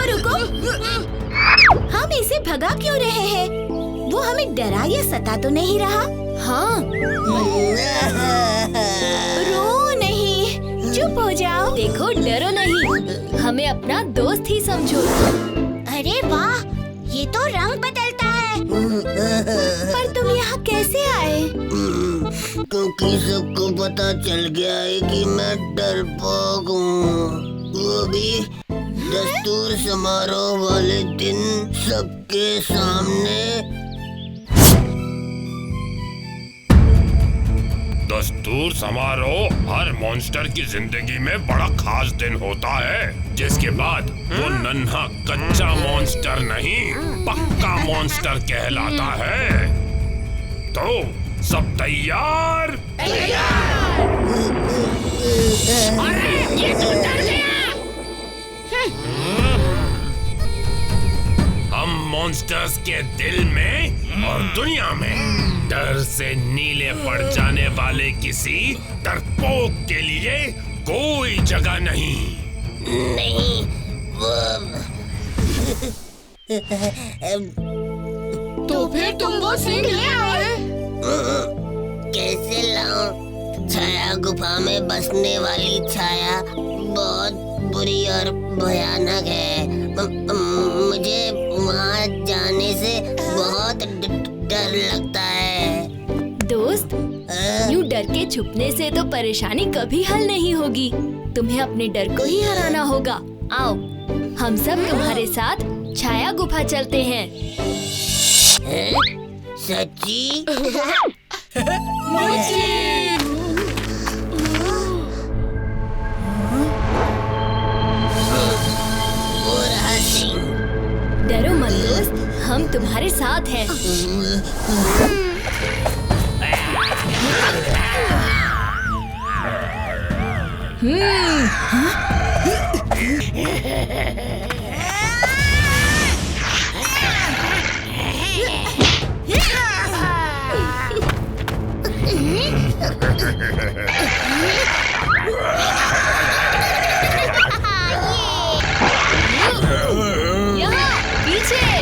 रुको, हम इसे भगा क्यों रहे हैं? वो हमें डरा या सता तो नहीं रहा? हाँ। रो नहीं, चुप हो जाओ। देखो, डरो नहीं, हमें अपना दोस्त ही समझो। अरे वाह, ये तो रंग बदलता है। पर तुम यहाँ कैसे आए? क्योंकि सबको पता चल गया है कि मैं डरपोक हूँ, वो भी दस्तूर समारोह वाले दिन सबके सामने। दस्तूर समारोह हर मॉन्स्टर की जिंदगी में बड़ा खास दिन होता है, जिसके बाद वो नन्हा कच्चा मॉन्स्टर नहीं, पक्का मॉन्स्टर कहलाता है। तो सब तैयार? अरे, ये तो डर गया। हम मॉन्स्टर्स के दिल में और दुनिया में डर से नीले पड़ जाने वाले किसी डरपोक के लिए कोई जगह नहीं। नहीं, तो फिर तुम वो सिंह ले आए? कैसे लाऊं? छाया गुफा में बसने वाली छाया बहुत बुरी और भयानक है। मुझे वहाँ जाने से बहुत डर लगता है। दोस्त, यूं डर के छुपने से तो परेशानी कभी हल नहीं होगी। तुम्हें अपने डर को ही हराना होगा। आओ, हम सब तुम्हारे साथ छाया गुफा चलते हैं। सच्ची? डरो मत दोस्त, हम तुम्हारे साथ हैं।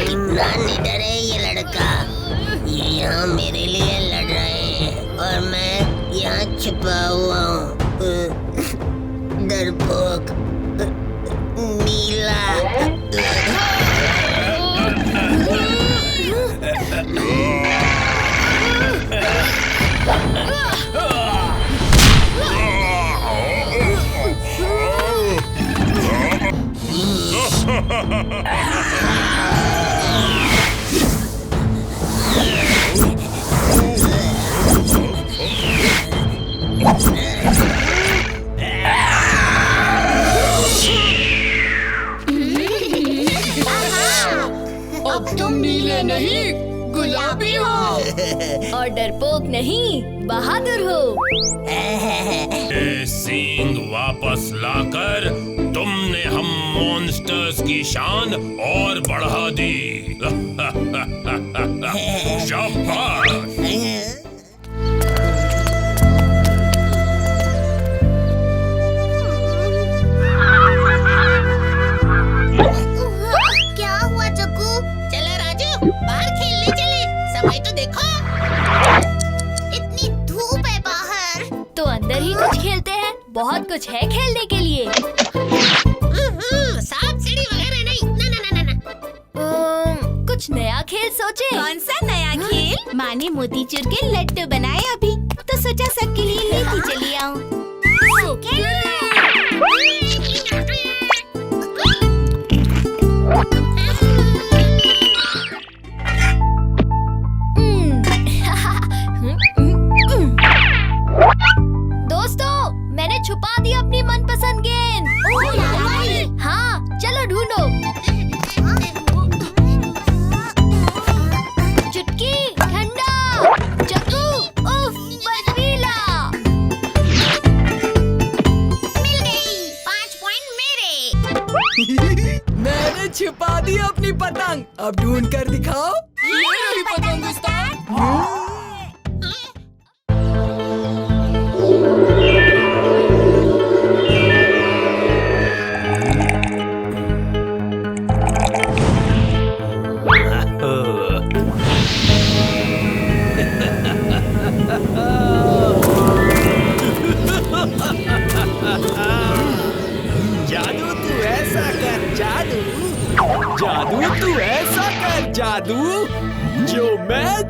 कितना निडर है ये लड़का। ये यहाँ मेरे लिए लड़ रहे हैं और मैं यहाँ छुपा हुआ हूँ। डरपोक नीला। अब तुम नीले नहीं, गुलाबी हो। और डरपोक नहीं, बहादुर हो। ये सींग वापस लाकर तुमने हम मॉन्स्टर्स की शान और बढ़ा दी। शाबाश। क्या हुआ चक्कू? चलो राजू, बाहर खेलने चले। समय तो देखो, इतनी धूप है बाहर। तो अंदर ही कुछ खेलते हैं, बहुत कुछ है खेलने के लिए। सांप सीढ़ी वगैरह नहीं। ना ना ना ना। कुछ नया खेल सोचे। कौन सा नया खेल? माँ ने मोतीचूर के लड्डू बनाए अभी, तो सोचा सबके लिए लेके चली आऊं। दोस्तों, मैंने छुपा दी अपनी मनपसंद गेंद। हाँ, चलो ढूंढो। चुटकी, ठंडा, चक्कू, उफ, बर्फीला। मिल गई, 5 पॉइंट मेरे। मैंने छुपा दी अपनी पतंग, अब ढूंढ कर दिखाओ। ये रही पतंग उस्ताद।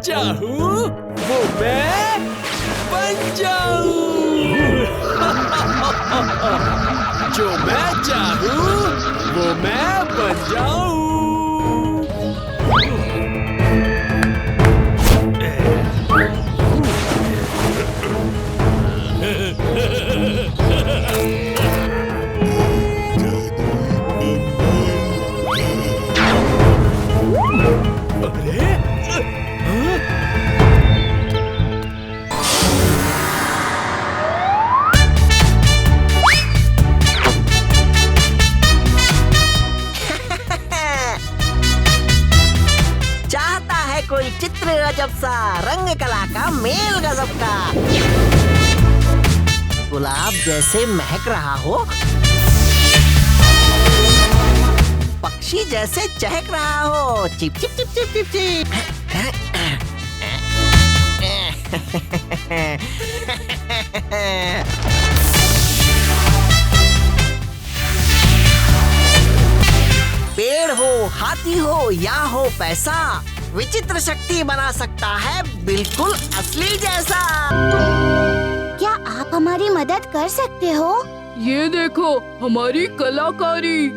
चाहूं वो मैं बन जाऊं। जो मैं चाहूं वो मैं बन जाऊं। चाहता है कोई चित्र अजब सा, रंग कला का मेल गजब का। गुलाब जैसे महक रहा हो, पक्षी जैसे चहक रहा हो, chip chip chip chip chip chip. पेड़ हो, हाथी हो या हो पैसा, विचित्र शक्ति बना सकता है बिल्कुल असली जैसा। क्या आप हमारी मदद कर सकते हो? ये देखो हमारी कलाकारी।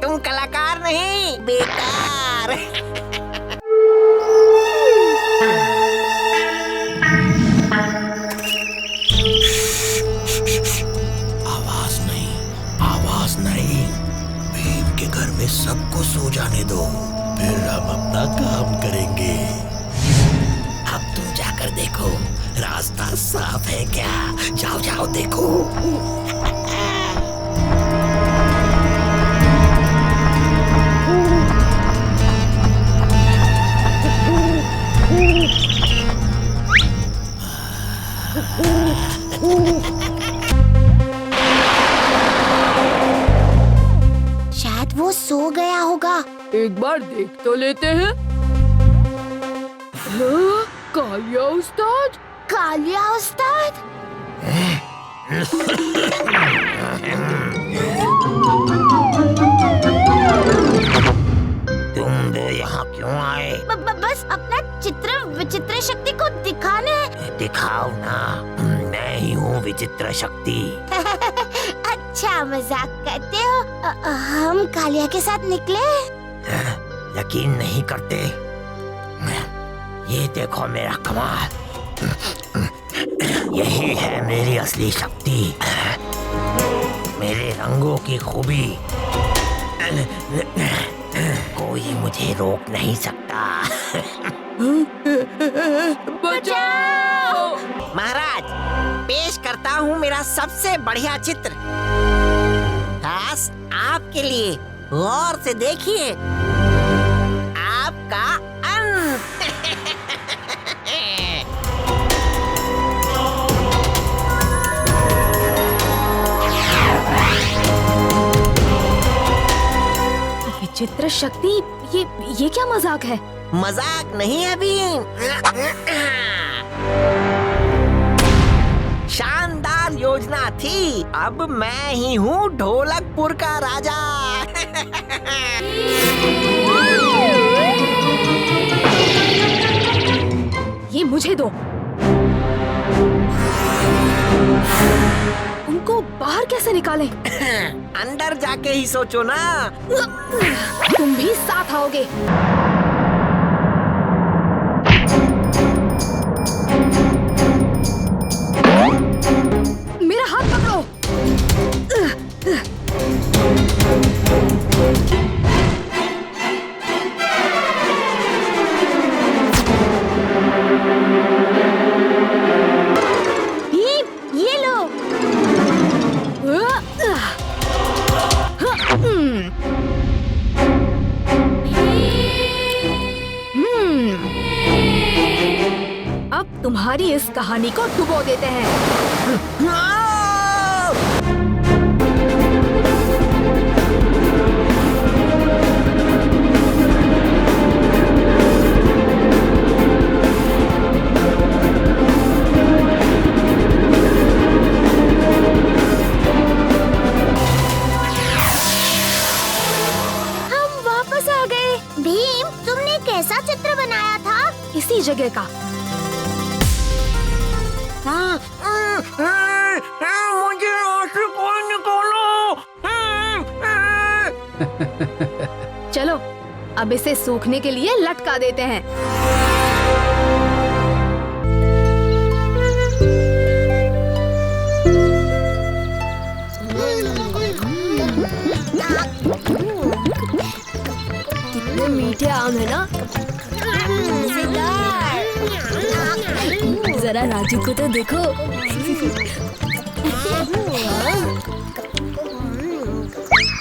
तुम कलाकार नहीं, बेकार। आवाज नहीं, आवाज नहीं। भीम के घर में सबको सो जाने दो, फिर हम अपना काम करेंगे। अब तुम जाकर देखो रास्ता साफ है क्या। जाओ जाओ देखो। शायद वो सो गया होगा। एक बार देख तो लेते हैं। हाँ, कालिया उस्ताद। कालिया उस्ताद? तुम दो यहाँ क्यों आए? बस अपना चित्र विचित्र शक्ति को दिखाने। दिखाओ ना, मैं ही हूँ विचित्र शक्ति। अच्छा मजाक करते हो। हम कालिया के साथ निकले। यकीन नहीं करते? ये देखो मेरा कमाल। यही है मेरी असली शक्ति, मेरे रंगों की खूबी। कोई मुझे रोक नहीं सकता। बचाओ! महाराज, पेश करता हूँ मेरा सबसे बढ़िया चित्र, खास आपके लिए। गौर से देखिए, आपका अंत। विचित्र शक्ति, ये क्या मजाक है? मजाक नहीं है भीम, शानदार योजना थी। अब मैं ही हूँ ढोलकपुर का राजा। ये मुझे दो। उनको बाहर कैसे निकालें? अंदर जाके ही सोचो ना। तुम भी साथ आओगे। मेरा हाथ पकड़ो। ये लो। अब तुम्हारी इस कहानी को डुबो देते हैं। हम वापस आ गए। भीम, तुमने कैसा बनाया था? इसी जगह का। मुझे यहाँ से कोई निकालो। चलो अब इसे सूखने के लिए लटका देते हैं। कितने मीठे आम है ना। जरा राजू को तो देखो।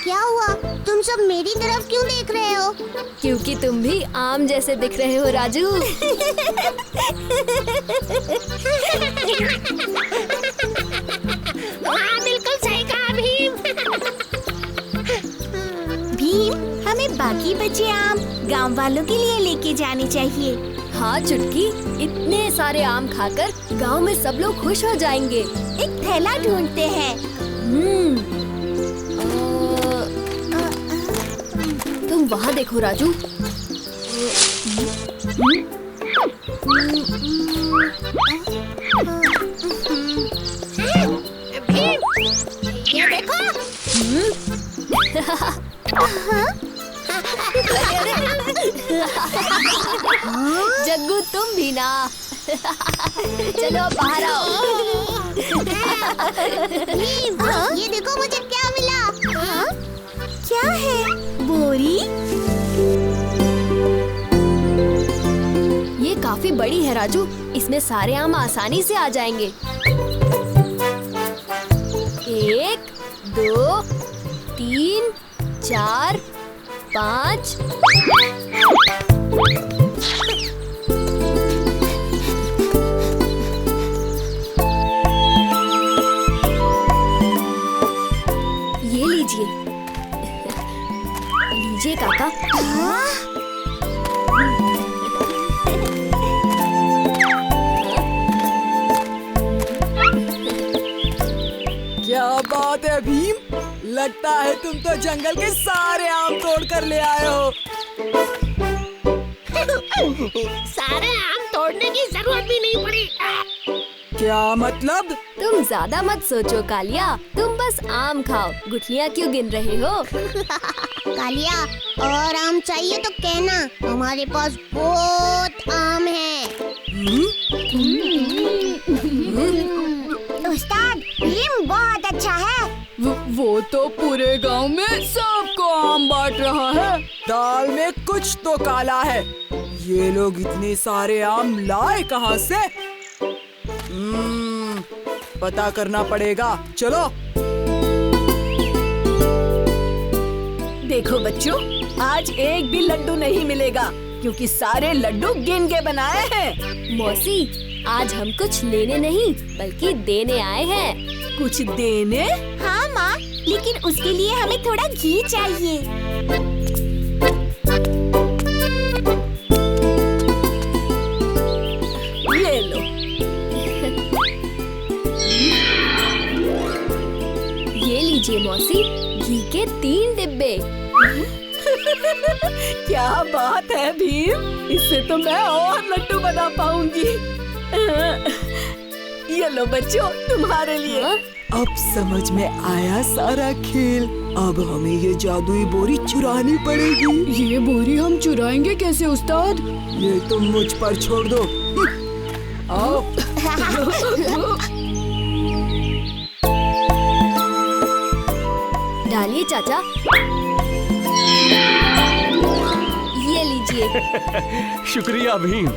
क्या हुआ? तुम सब मेरी तरफ क्यों देख रहे हो? क्योंकि तुम भी आम जैसे दिख रहे हो राजू। हाँ, बिल्कुल सही कहा भीम। भीम, हमें बाकी बचे आम गांव वालों के लिए लेके जाने चाहिए। हाँ चुटकी, इतने सारे आम खाकर गांव में सब लोग खुश हो जाएंगे। एक थैला ढूंढते हैं। तुम वहाँ देखो राजू। ये देखो। जग्गू तुम भी ना। चलो अब बाहर आओ। भीम, ये देखो मुझे क्या मिला। क्या है? बोरी? ये काफी बड़ी है राजू, इसमें सारे आम आसानी से आ जाएंगे। 1, 2, 3, 4, 5। ये लीजिए। लीजिए काका। क्या बात है भीम, लगता है तुम तो जंगल के सारे आम तोड़ कर ले आए हो। सारे आम तोड़ने की जरूरत भी नहीं पड़ी। क्या मतलब? तुम ज्यादा मत सोचो कालिया, तुम बस आम खाओ। गुठलियाँ क्यों गिन रहे हो? कालिया, और आम चाहिए तो कहना, हमारे पास बहुत आम है। उस्ताद, भीम बहुत अच्छा है। वो तो पूरे गांव में सबको आम बांट रहा है। दाल में कुछ तो काला है। ये लोग इतने सारे आम लाए कहाँ से? पता करना पड़ेगा। चलो। देखो बच्चों, आज एक भी लड्डू नहीं मिलेगा क्योंकि सारे लड्डू गिन के बनाए हैं। मौसी, आज हम कुछ लेने नहीं बल्कि देने आए हैं। कुछ देने? हाँ माँ, लेकिन उसके लिए हमें थोड़ा घी चाहिए। ले लो। ये लीजिए मौसी, घी के 3 डिब्बे। क्या बात है भीम, इससे तो मैं और लड्डू बना पाऊंगी। ये लो बच्चों, तुम्हारे लिए। अब समझ में आया सारा खेल। अब हमें ये जादुई बोरी चुरानी पड़ेगी। ये बोरी हम चुराएंगे कैसे उस्ताद? ये तुम मुझ पर छोड़ दो। आओ। डालिए चाचा। ये लीजिए। शुक्रिया भीम।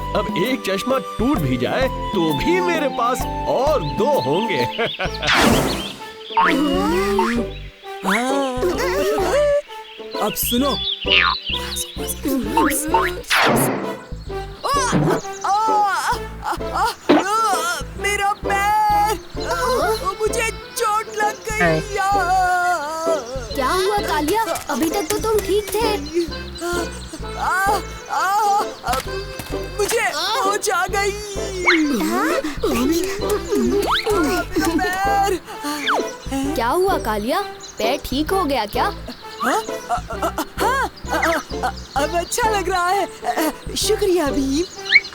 अब एक चश्मा टूट भी जाए तो भी मेरे पास और 2 होंगे। अब सुनो। मेरा पैर, मुझे चोट लग गई। क्या हुआ कालिया? अभी तक तो तुम ठीक थे। मुझे होश आ गई। पैर। क्या हुआ कालिया? पैर ठीक हो गया क्या? अब अच्छा लग रहा है। शुक्रिया भीम।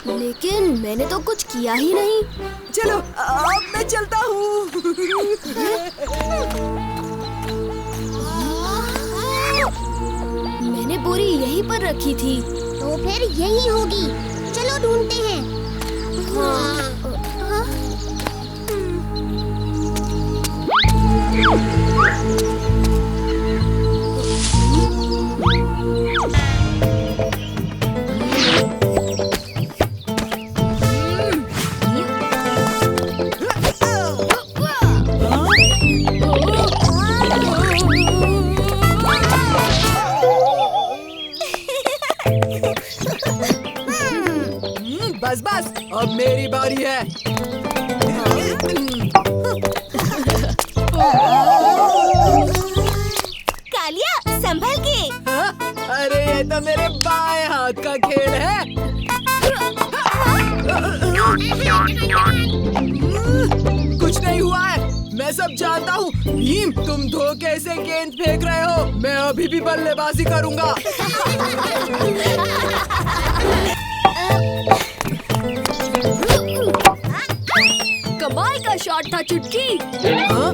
लेकिन मैंने तो कुछ किया ही नहीं। चलो अब मैं चलता हूँ। मैंने बोरी यहीं पर रखी थी। तो फिर यही होगी। चलो ढूंढते हैं। बस बस, अब मेरी बारी है। कालिया संभल के। हाँ? अरे ये तो मेरे बाएं हाथ का खेल है। कुछ नहीं हुआ है, मैं सब जानता हूँ। भीम, तुम धोखे से गेंद फेंक रहे हो। मैं अभी भी बल्लेबाजी करूँगा। कमाल का शॉट था चुटकी। हाँ?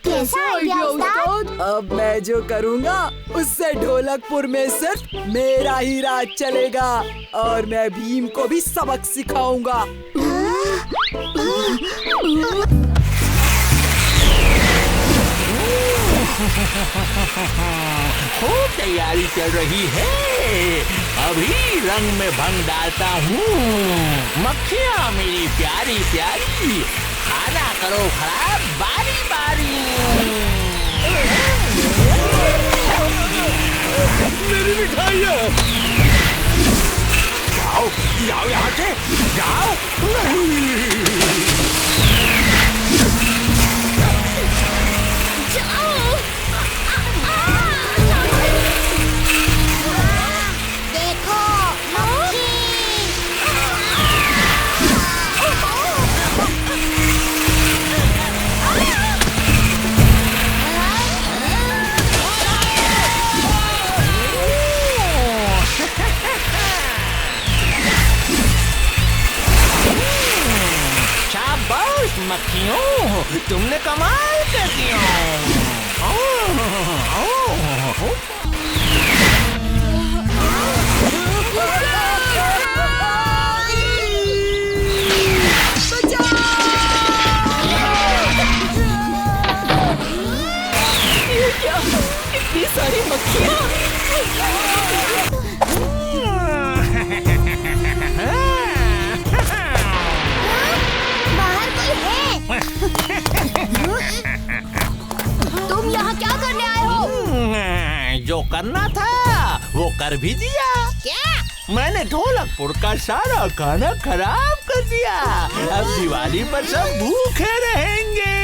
कैसा आइडिया उस्ताद? अब मैं जो करूँगा उससे ढोलकपुर में सिर्फ मेरा ही राज चलेगा और मैं भीम को भी सबक सिखाऊंगा। खूब तैयारी चल रही है। अभी रंग में भंग डालता हूँ। मक्खियाँ मेरी प्यारी प्यारी, खाना करो खराब बारी बारी। मेरी मिठाइयाँ, जाओ जाओ यहाँ से, जाओ। देखो मक्खी। शाबाश मक्खियों, तुमने कमाल कर दिया। क्या इतनी सारी मक्खियाँ? बाहर कोई है? तुम यहाँ क्या करने आए हो? जो करना था वो कर भी दिया। क्या? मैंने ढोलकपुर का सारा खाना खराब कर दिया। अब दिवाली पर सब भूखे रहेंगे।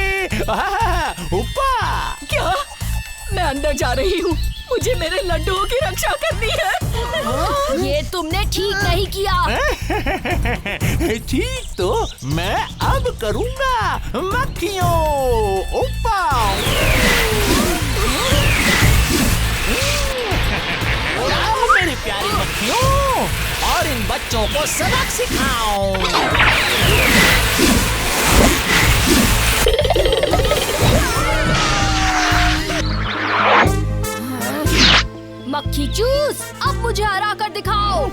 उपा, क्या? मैं अंदर जा रही हूँ। मुझे मेरे लड्डुओं की रक्षा करनी है। ये तुमने ठीक नहीं किया। ठीक तो मैं अब करूँगा। मक्खियों, उपा। जाओ मेरी प्यारी मक्खियों, और इन बच्चों को सबक सिखाओ। मक्खी चूस, अब मुझे हरा कर दिखाओ।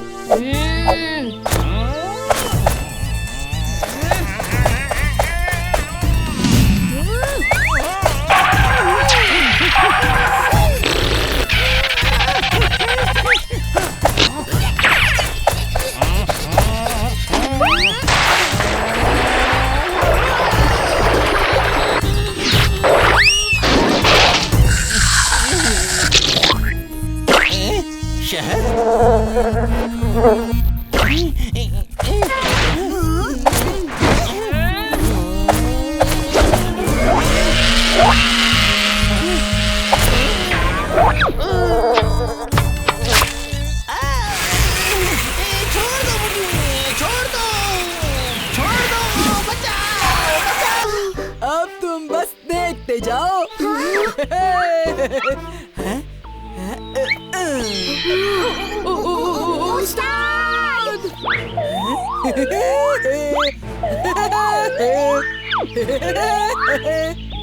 छोड़ दो मुझे, छोड़ दो, छोड़ दो। तुम बस देखते जाओ।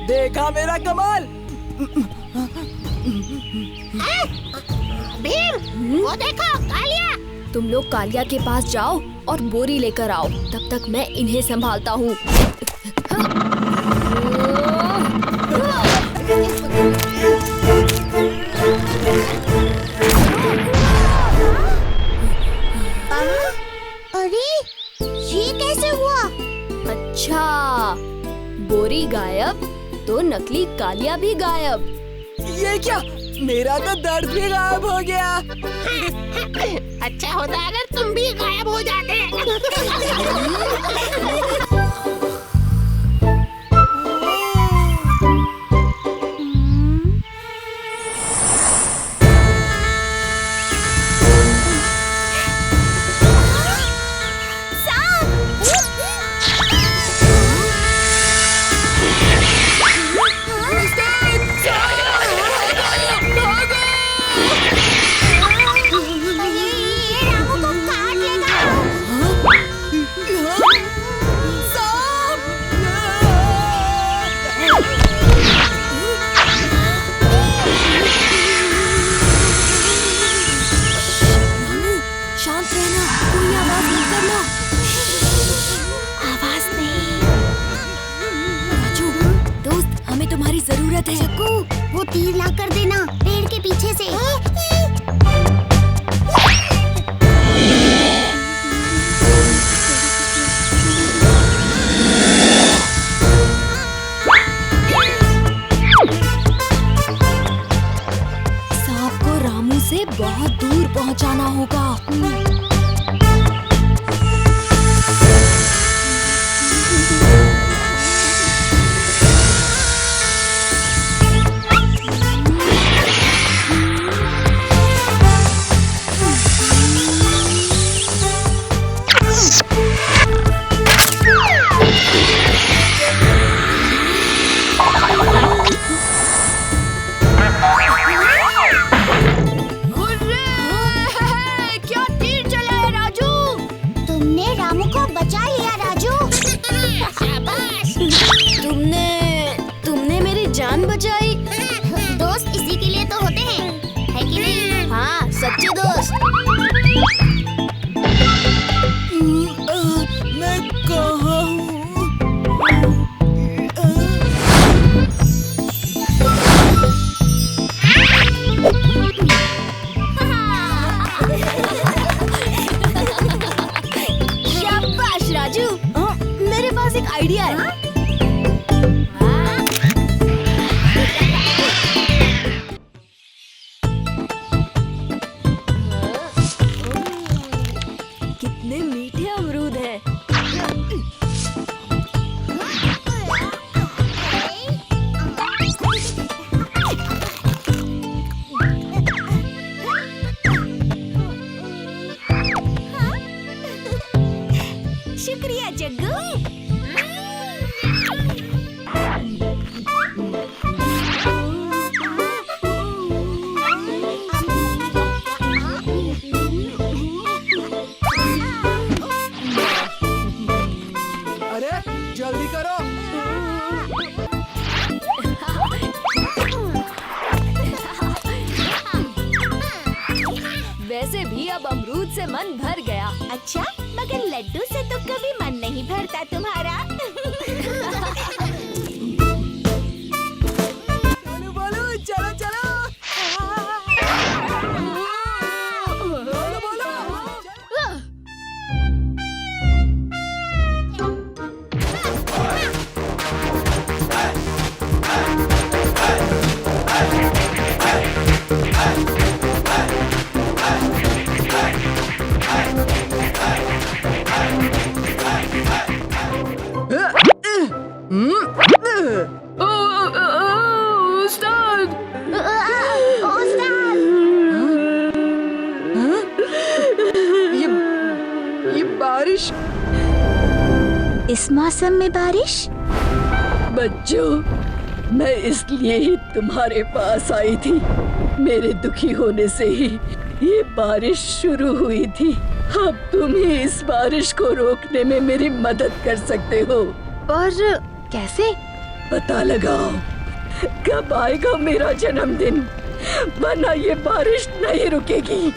देखा मेरा कमाल? भीम, वो देखो कालिया। तुम लोग कालिया के पास जाओ और बोरी लेकर आओ, तब तक मैं इन्हें संभालता हूँ। अरे ये कैसे हुआ? अच्छा, बोरी गायब तो नकली कालिया भी गायब। ये क्या? मेरा तो दर्द भी गायब हो गया। अच्छा होता अगर तुम भी गायब हो जाते। जरूरत है। चक्कू, वो तीर ला कर देना पेड़ के पीछे से। सांप को रामू से बहुत दूर पहुंचाना होगा। तुमने मेरी जान बचाई। दोस्त इसी के लिए तो होते हैं, है कि नहीं? हाँ, सच्चे दोस्त। मैं कहाँ हूँ? शाबाश राजू, मेरे पास एक आइडिया है। कितने मीठे अमरूद हैं। शुक्रिया जग्गू। अरे जल्दी करो। वैसे भी अब अमरूद से मन भर गया। अच्छा, मगर लड्डू से तो कभी मन नहीं भरता तुम्हारा। बोलो बोलो, चलो चलो। बोलो बोलो। इस मौसम में बारिश? बच्चों, मैं इसलिए ही तुम्हारे पास आई थी। मेरे दुखी होने से ही ये बारिश शुरू हुई थी। अब तुम ही इस बारिश को रोकने में मेरी मदद कर सकते हो। पर कैसे? पता लगाओ कब आएगा मेरा जन्मदिन, वरना ये बारिश नहीं रुकेगी।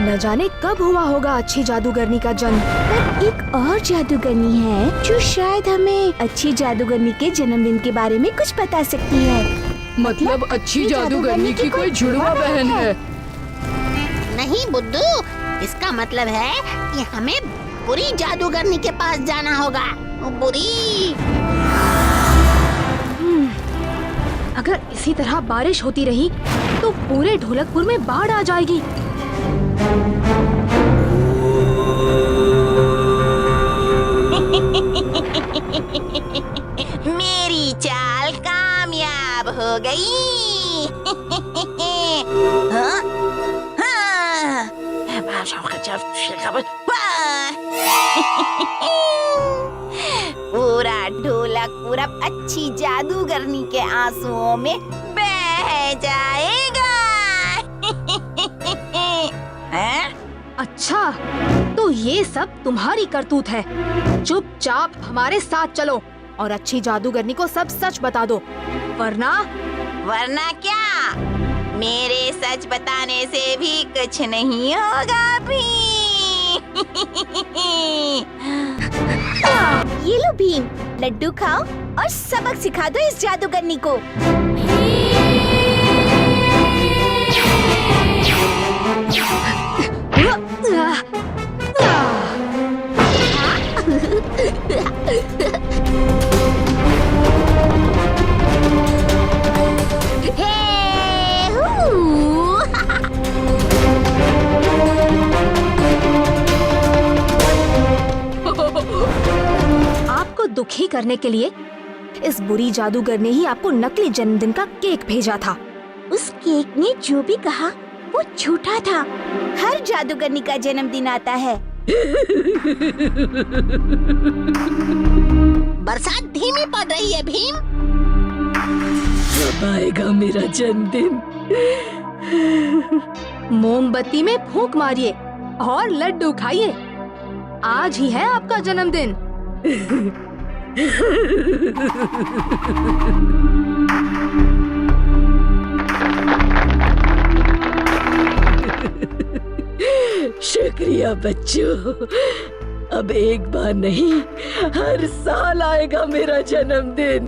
न जाने कब हुआ होगा अच्छी जादूगरनी का जन्म। पर एक और जादूगरनी है जो शायद हमें अच्छी जादूगरनी के जन्मदिन के बारे में कुछ बता सकती है। मतलब अच्छी जादूगरनी की कोई जुड़वा बहन है? नहीं बुद्धू, इसका मतलब है कि हमें बुरी जादूगरनी के पास जाना होगा। बुरी। अगर इसी तरह बारिश होती रही तो पूरे ढोलकपुर में बाढ़ आ जाएगी। मेरी चाल कामयाब हो गई। हाँ? हाँ। पूरा ढोलकपुर अब अच्छी जादूगरनी के आंसुओं में बह जाएगा। अच्छा, तो ये सब तुम्हारी करतूत है। चुपचाप हमारे साथ चलो और अच्छी जादूगरनी को सब सच बता दो, वरना क्या? मेरे सच बताने से भी कुछ नहीं होगा भीम। ये लो भीम, लड्डू खाओ और सबक सिखा दो इस जादूगरनी को। आपको दुखी करने के लिए इस बुरी जादूगर ने ही आपको नकली जन्मदिन का केक भेजा था। उस केक ने जो भी कहा वो झूठा था। हर जादूगरनी का जन्मदिन आता है। बरसात धीमी पड़ रही है भीम। कब आएगा मेरा जन्मदिन? मोमबत्ती में फूंक मारिए और लड्डू खाइए। आज ही है आपका जन्मदिन। शुक्रिया बच्चों। अब एक बार नहीं, हर साल आएगा मेरा जन्मदिन।